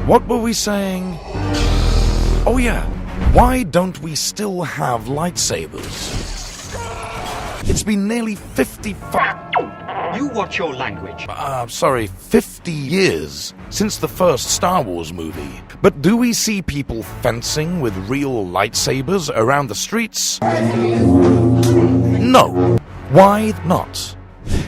What were we saying? Oh yeah, why don't we still have lightsabers? It's been nearly 55... You watch your language. 50 years since the first Star Wars movie. But do we see people fencing with real lightsabers around the streets? No. Why not?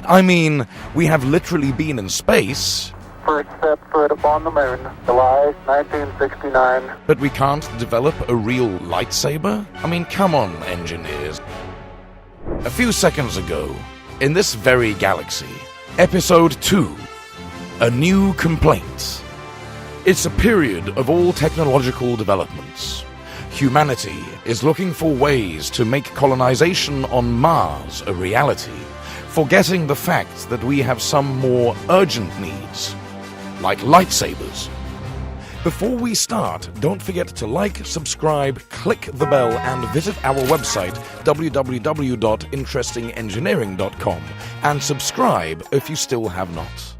I mean, we have literally been in space. First set foot upon the moon, July 1969. But we can't develop a real lightsaber? I mean, come on, engineers. A few seconds ago, in this very galaxy, Episode 2, A New Complaint. It's a period of all technological developments. Humanity is looking for ways to make colonization on Mars a reality, forgetting the fact that we have some more urgent needs, like lightsabers. Before we start, don't forget to like, subscribe, click the bell, and visit our website www.interestingengineering.com and subscribe if you still have not.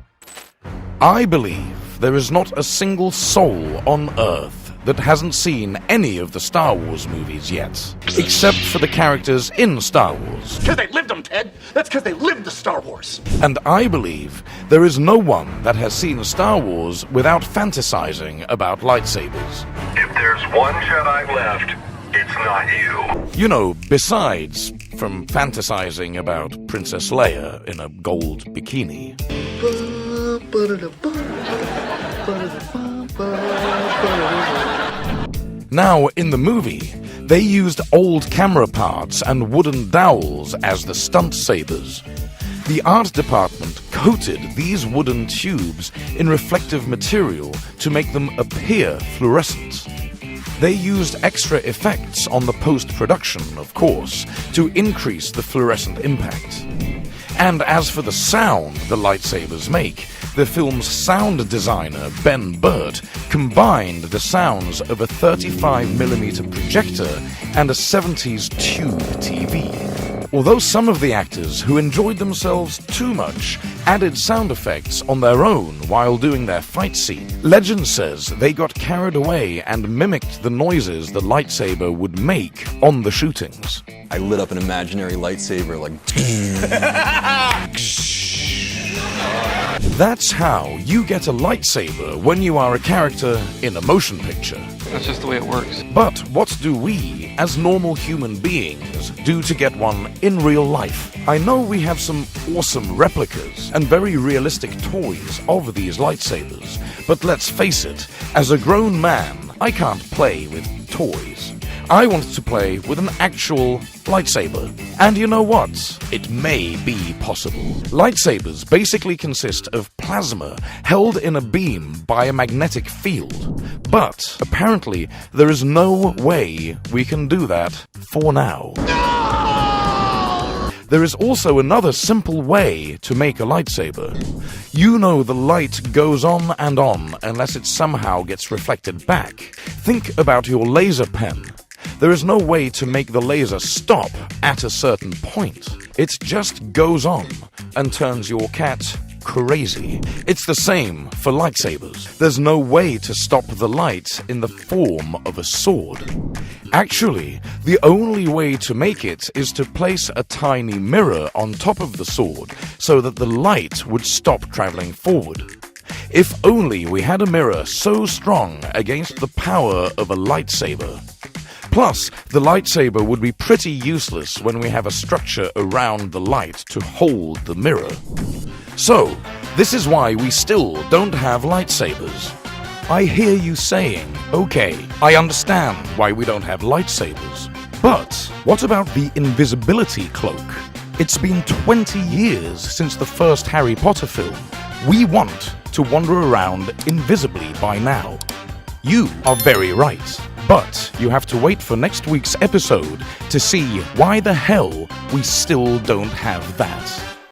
I believe there is not a single soul on Earth that hasn't seen any of the Star Wars movies yet, except for the characters in Star Wars. Because they lived them, Ted! That's because they lived the Star Wars! And I believe there is no one that has seen Star Wars without fantasizing about lightsabers. If there's one Jedi left, it's not you. You know, besides from fantasizing about Princess Leia in a gold bikini. Now, in the movie, they used old camera parts and wooden dowels as the stunt sabers. The art department coated these wooden tubes in reflective material to make them appear fluorescent. They used extra effects on the post-production, of course, to increase the fluorescent impact. And as for the sound the lightsabers make, the film's sound designer, Ben Burtt, combined the sounds of a 35mm projector and a 70s tube TV. Although some of the actors who enjoyed themselves too much added sound effects on their own while doing their fight scene, legend says they got carried away and mimicked the noises the lightsaber would make on the shootings. I lit up an imaginary lightsaber like... That's how you get a lightsaber when you are a character in a motion picture. That's just the way it works. But what do we, as normal human beings, do to get one in real life? I know we have some awesome replicas and very realistic toys of these lightsabers, but let's face it, as a grown man, I can't play with toys. I want to play with an actual lightsaber. And you know what? It may be possible. Lightsabers basically consist of plasma held in a beam by a magnetic field. But apparently there is no way we can do that for now. There is also another simple way to make a lightsaber. You know the light goes on and on unless it somehow gets reflected back. Think about your laser pen. There is no way to make the laser stop at a certain point. It just goes on and turns your cat crazy. It's the same for lightsabers. There's no way to stop the light in the form of a sword. Actually, the only way to make it is to place a tiny mirror on top of the sword so that the light would stop traveling forward. If only we had a mirror so strong against the power of a lightsaber. Plus, the lightsaber would be pretty useless when we have a structure around the light to hold the mirror. So, this is why we still don't have lightsabers. I hear you saying, okay, I understand why we don't have lightsabers. But what about the invisibility cloak? It's been 20 years since the first Harry Potter film. We want to wander around invisibly by now. You are very right. But you have to wait for next week's episode to see why the hell we still don't have that.